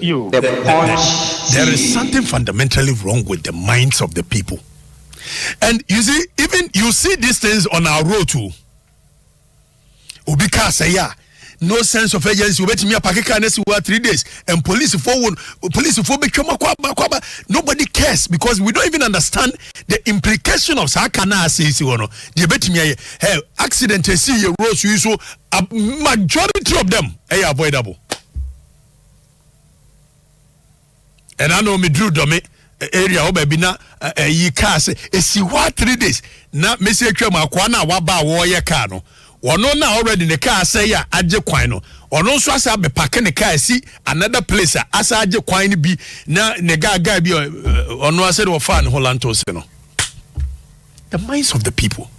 fundamentally. There is something fundamentally wrong with the minds of the people. And you see, even you see these things on our road too. Ubika say yeah. No sense of urgency. Wait me a pakeka next 3 days and police nobody cares because we don't even understand the implication of sakana says you know. The bet me hey accident see your roads so a majority of them are avoidable. And I know me drew domi area o baby na yi car say e si 3 days na me say twam akwa na waba wo ye car no. One na already the car say ya aje kwan no ono so asa be park the car see another place asa aje kwan bi na ne guy bi ono asa de fan holanto se no. The minds of the people.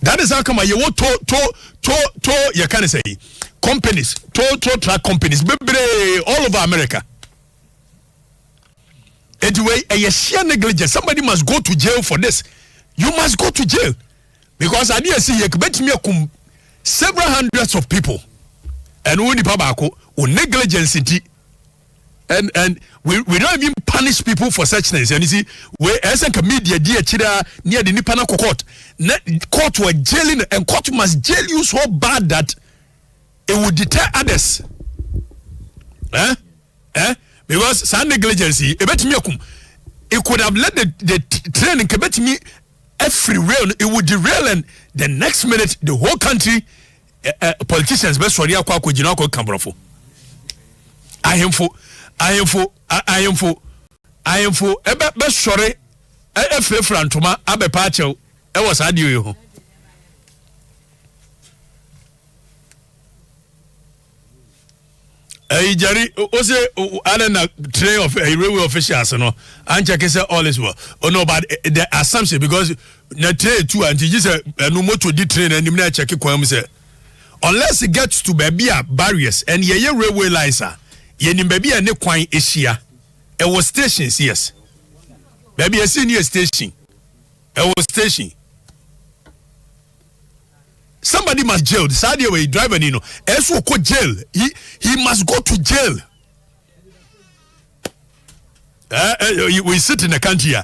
That is how come you want to you can say companies to truck companies all over America. Anyway, a sheer negligence. Somebody must go to jail for this. You must go to jail because I didn't see you bet me several hundreds of people and only pabako or negligence and we don't even punish people for such things. And you see, where as a media dear chida near the Nipana court were jailing and court must jail you so bad that it would deter others. Because some negligence it could have led the train in Quebec me every rail, it would derail, and the next minute the whole country politicians best for the Aqua Jinako Cambrofo. I am for best sorry frantoma abe pacho was adio. Jerry, was I don't know train of a railway officials, no, and check say all is well. Oh no, but the assumption because the train too, and you just no more to the train and you check it. Unless it gets to baby barriers and ye railway lines are ye baby and ne quine isia. It was stations, yes. Baby a senior station. It was station. Somebody must jail. Sadia way driver you know. Else will go jail. He must go to jail. We sit in the country here.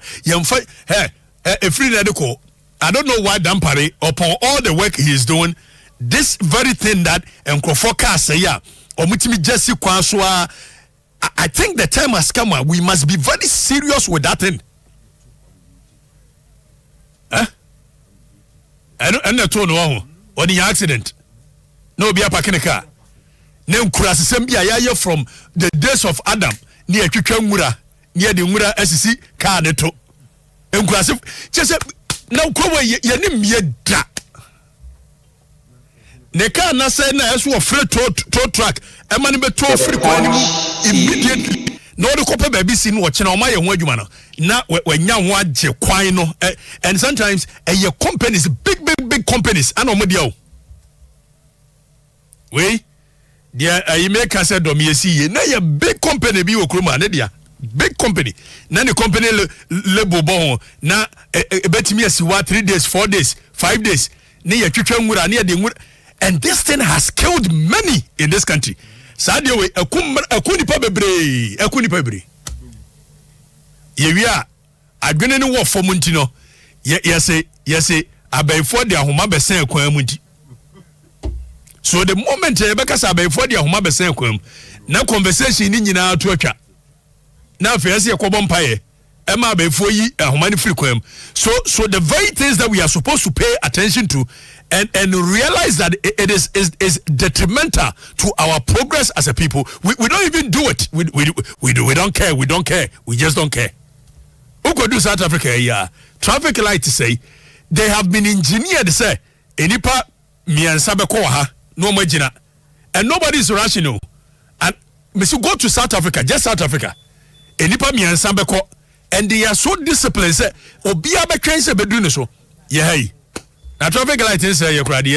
A free radical. I don't know why Dampare upon all the work he is doing. This very thing that Nkrofoka say ya or mutimi Jesse Kwanswa. I think the time has come where we must be very serious with that thing. And the tone or the accident. No be a parking car. Name Kurasembia from the days of Adam near Kikamura, near the Mura SC car neto. And Kurasif just now come away yanim yeda. Neka na say na as afraid tow truck. A man be tow free immediately. No the couple baby seen watching on my adwuma no. Na when yan waje kwan no and sometimes your companies big companies and omodia. We there you make us dom yesi na your big company bi okroma na dia big company na the company label bon na betimi asiwa 3 days 4 days 5 days na ya twetwa nwura na de nwura. And this thing has killed many in this country. Sadia we akunipa bebre. Yewia adwene ne wo fom nti no yese abayfo de ahoma besen kwan mu nti. So the moment e bekasa abayfo de ahoma besen kwan mu na conversation ni nyina to atwa. Na afese yakobo mpaye e ma abayfo yi ahoma ni free kwan mu. So the very things that we are supposed to pay attention to and realize that it is detrimental to our progress as a people. We don't even do it. We don't care. We just don't care. Who could do South Africa? Yeah, traffic lights say they have been engineered. Say enipa miansabe ko ha no magina, and nobody is rational. And we should go to South Africa, just South Africa. Enipa miansabe ko, and they are so disciplined. Say obiya be train se be doing so. Yeah. Now traffic light is your crowd.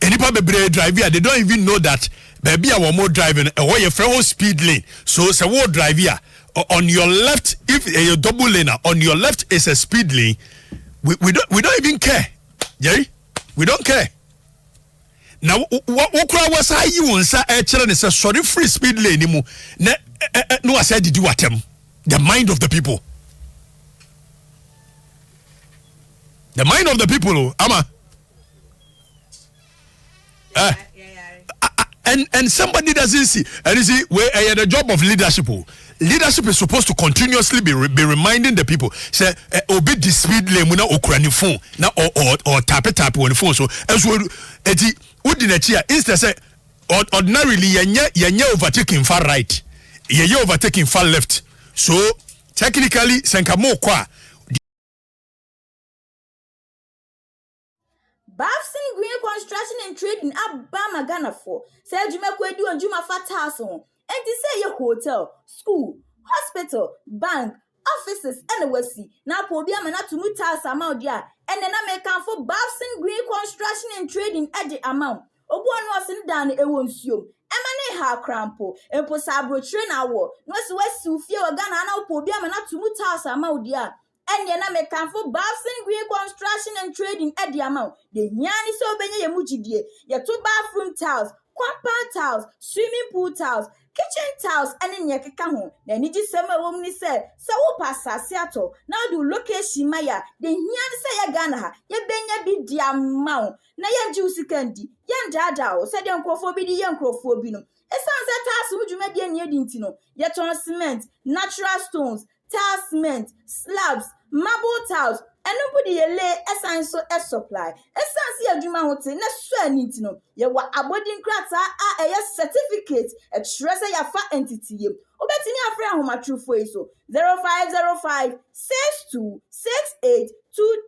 Anyone be driver, they don't even know that baby I want more driving or your friend speed lane. So it's a word driver on your left. If a double lane on your left is a speed lane, we don't even care, Jerry. We don't care. Now, what was I you and say, sorry, free speed lane anymore? No, I said, did you attempt the mind of the people? The mind of the people, Ama. And somebody doesn't see, and you see, where the job of leadership. Leadership is supposed to continuously be reminding the people. Say, obey the speed limit na okura phone na or tap on the phone. So as well, eti udinachia instead say ordinarily yenye overtaking far right, yenye overtaking far left. So technically, senkamo kwa. Bafsin Green Construction and Trading Abama Ghana for. Say Juma Kwedu and Juma Fatason. And to say your hotel, school, hospital, bank, offices, and the West. Now, Pobiam and to Mutas amount there. And then I may come for Bafsin Green Construction and Trading at the amount. Obuan was in down a won't you. Emane ha crampo, and Posabro train hour. No, so West Sufia or Ghana, now Pobiam and to Mutas amount there. And then I may come for Bafsin Green Construction and Trading at the amount. The Yanni so benny muji dear. Your 2 bathroom tiles, compound tiles, swimming pool tiles, kitchen tiles, and in Yakaka. Then it is summer woman said, so pass Seattle. Now do location Maya. The Yan say Ghana, ye benya be the amount. Na yan juicy candy, yan dada, said Uncle for be the young crofobino. A sunset task would you may be a near dintino. Yet on cement, natural stones, tile cement, slabs, marble tiles, and nobody lay a sign so a supply. A sense of Juma Hotel, not swear need to know. You were a boarding cracks are a certificate, a treasure your fat entity. Obetini a friend whom a true for so 0505 62 68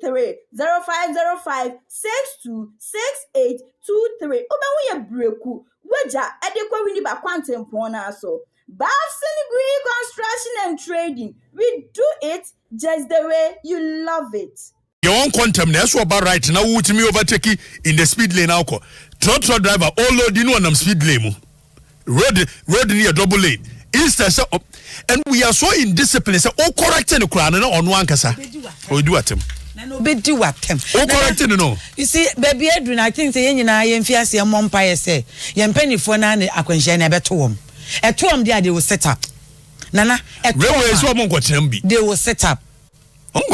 23 0505 62 68 23. Oba we a breaku. Waja adequate winning by quantum pona so. Bafsin Green Construction and Trading. We do it just the way you love it. Your own quantum, that's what about right now. Would me overtake in the speed lane now? Trotro driver, all load in one speed lane. Road near double lane. Instead, and we are so indisciplined. So, all correcting the crown on one cassa. We do at him. No, be do at him. Oh, correcting, no. You see, baby Edwin, I think the Yen I am Fiasi and Mompire say, Yen penny for none, I can share never to him. At home, there they will set up. Nana, at they will set up. Well,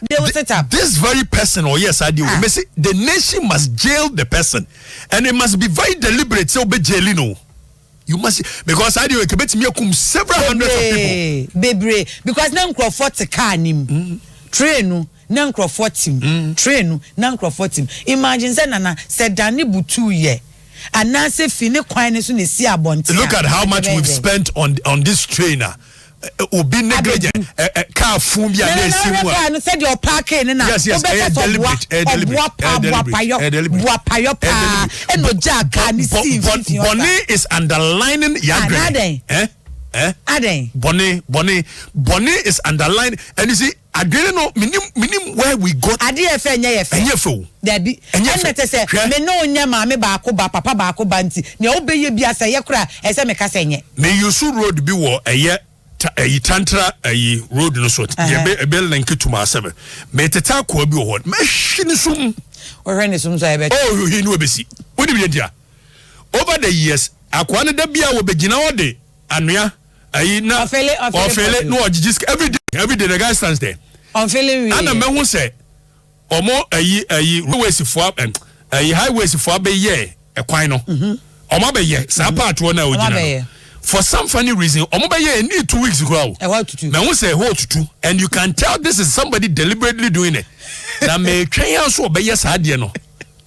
they will set up. This very person, or yes, I do. The nation must jail the person, and it must be very deliberate. So, be jailino. You must, because I do expect me to several hundreds of people. Baby, because now Crawford the car him. Train now Crawford him. Train now Crawford him. Imagine say Nana said Danny Butu ye. And now say fine kwine so ne si abonti. Look at how much we've spent on this trainer. Obi negligent car fun bia na esimu no said your parking na yes deliberate Bonnie is underlining Yagre Bonnie is underlining and you see agree no minim where we got ade efe enye there be enye say me no nya ma me ba ko ba papa ba ko ba nti ne obeye bia say ye kura ese me ka say enye me yusu road bi wo eye tantra road no so ye be link to my 7 me teta ko bi wo me hwini sum o hwini sum so e be oh he no be si wodi bi dia over the years akwa ne da bia wo begina wo de anua na ofele no ogigis every day the guy stands there on feeling and me hu say omo highways for highways for be ye ekwan no omo be ye sa part wo na ogina for some funny reason omo be ye need 2 weeks ago me hu say hold to and you can tell this is somebody deliberately doing it na me twen so be ye sa de no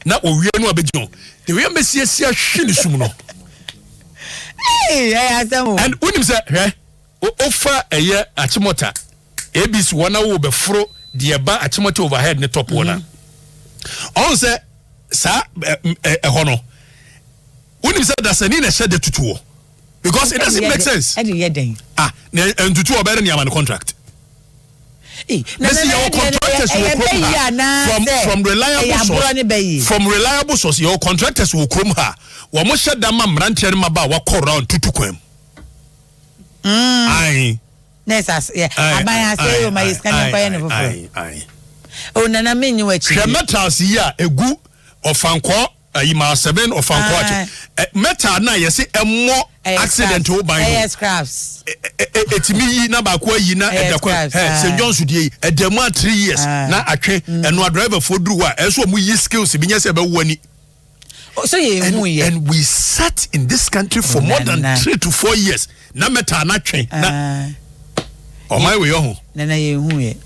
na owie no abegion the way me see hwini sum no and unim say offer eye achimota abis wana wo be fro de ba achimota overhead ne top wana on say sa hono unim say da sani na shade tutuo because it doesn't make sense and tutuo obere ni am contract your contractors will from reliable source your contractors will come her wo mo shada ma mrantiere ma ba wa call round tutukwam Nesas, yeah. Abaya say my scanning fire never. Oh, Nana mean you a metals here, a good ofanko ma 7 ofanko ache metal na yesi emo accident o ban yes crafts etimi yi na ba ko yi na edakwa St John's die edemu 3 years na atwe eno driver for duru a eso mu yi skills bi nyese be wani. So and we sat in this country for more than 3 to 4 years na metal na twen na o my we ho na ye hu ye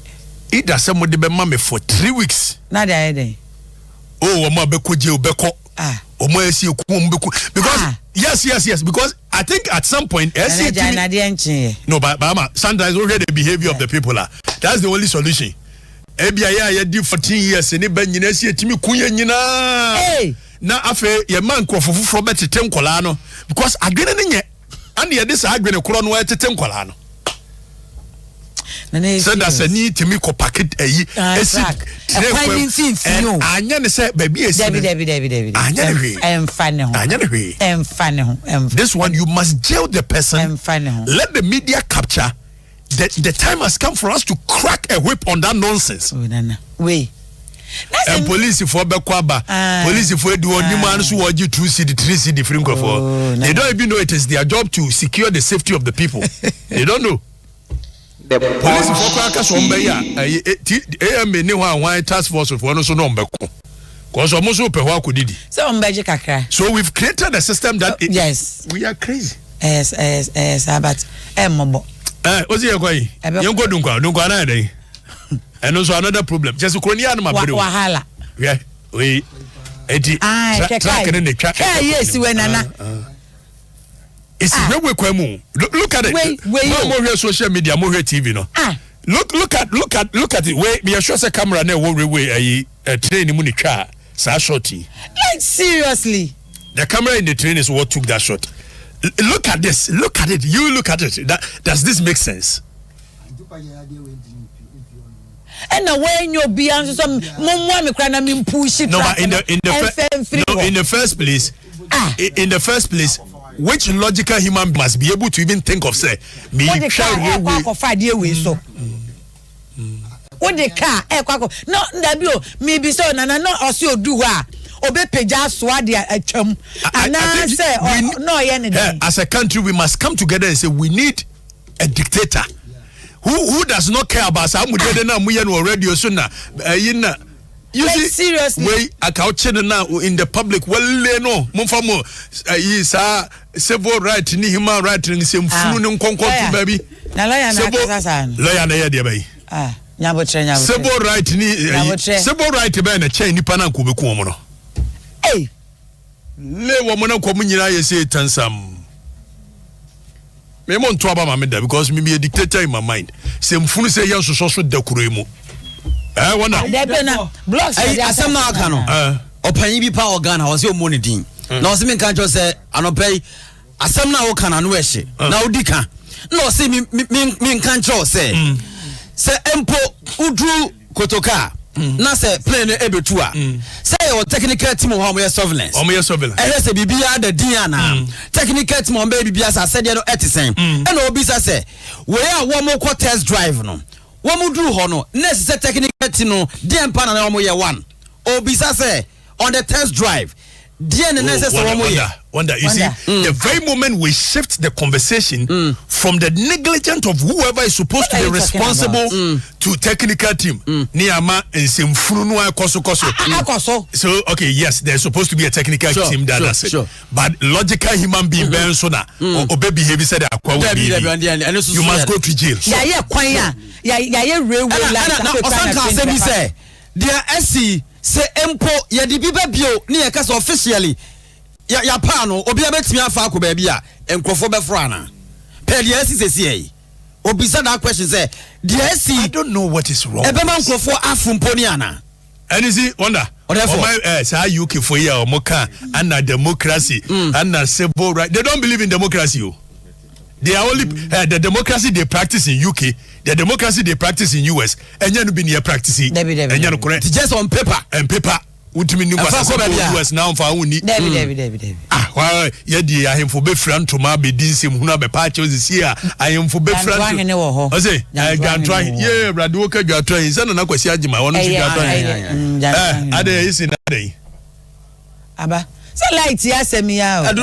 ida se mo de be ma me for 3 weeks na dey o mo be ko je o be ko o mo esi ku mo be ku because yes because I think at some point no but sometimes we hear the behavior of the people that's the only solution ebia ya di 14 years ni ba nyina esi etimi kunya nyina na afa ye man krofofofro betete nkola no because adwene ne nye ane ye de sa adwene kro no etete nkola no so that's a need to make a packet esi anya ne say baby esi David anya ne this one you must jail the person let the media capture the time has come for us to crack a whip on that nonsense and police for Bekwaba, police for do only man who want you 2 CD, 3 CD, free for. They don't even know it is their job to secure the safety of the people. They don't know. The police for Kwaka Sombeya, AM ni one task force for no so no mbeko. Cause almost open wa kudidi. So we've created a system that yes, we are crazy. Yes, but mobo. Ozi yakwai. Yongo dunkwa na dey. And also another problem. Just Korean ma bro. Wahala. Yeah. We eti track in the track. Yes, when nana. It's where we kwemu. Look at it. More social media, more TV no. Look at it. Wait, me sure say camera na we train mu ni twa sa shorty. Like seriously. The camera in the train is what took that shot. Look at this. Look at it. You look at it. Does this make sense? And when you be answer some mumwa me kra na me push it. No, but in the first place, which logical human must be able to even think of say me try way so. What the car no ndabio me be so na no osi odu ha obe peja so ade atwam ana say no ye ne as a country we must come together and say we need a dictator who does not care about samudede na muye no radio so na yina you see seriously we akauche na in the public well no momfa mo sa civil right ni human right ni semfunu ni nkonko tu baby na lawyer na kasa lawyer na ye de bayi nyabotre civil right ni civil right be na chain nipa na nkobeku omo no le wo mo na nkomu nyina ye say tansam me mon to aba ma me da because me be a dictator in my mind semfunu say yan so da kuro mu wona blocks asem na aka no opanyi bi pa organ o se o mo ne din na o se me kan jo say anopai asem na wo kana no ehye na odi ka na o se me kan jo say empo udru kotoka na se plane ebetu a say your technical team ho mo surveillance say bibia da din ana technical team on baby bibia sa said no etisen e na obi sa say we a wo mo ko test drive no wo mu duru ho no na se technical team no dem pa na wo ye one obi sa say on the test drive wonder you see the very moment we shift the conversation from the negligence of whoever is supposed to be responsible to technical team niama nsemfunu no akoso so okay yes there's supposed to be a technical team that does it but logical human being ben so na obey behavior said akwa you must go to jail ya kwan ya railway like there SC say empo ye di biba bio ni ye kasa officially ya pa no obi abetimi afa akoba bia enkrofo be fro ana pe the SC say obi say that question say the SC I don't know what is wrong ebe man krofo afumpo ni ana and you see wonder my say UK for here or moka and democracy and civil right they don't believe in democracy they are only the democracy they practice in UK the democracy they practice in US and you be near practicing and you correct just on paper ultimately new US now for uni David why ye di ahemfo be fran to ma be dinsem huna be pa chose here ahemfo be fran to say gantwa ye brado wo ka gantwa say na kwasi agima wono ti gantwa ade isi na dey aba so light ya asemi ya o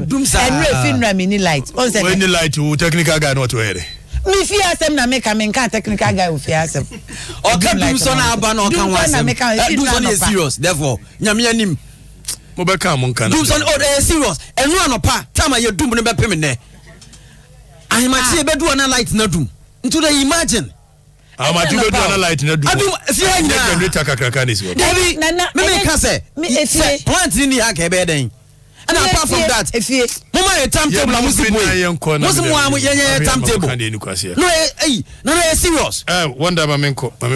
dum sa enre finra mini light on say when the light wo technical guy not where me fi asem na make am nka technical guy o fi asem o ka dum so na aba na o kan wa asem dum so is serious therefore nyame anim mo be ka mo nka na dum so serious enu anopa time ye dum ne be pem ne ahimati e be do na light na dum into the imagine amati be do na light na dum adum fi anya generator kakaka ni so David me ka say plant ni ha ka be den. And apart from that, mama a timetable na music boy. Music mo am yenye timetable. No, no serious. Wonder ba menko.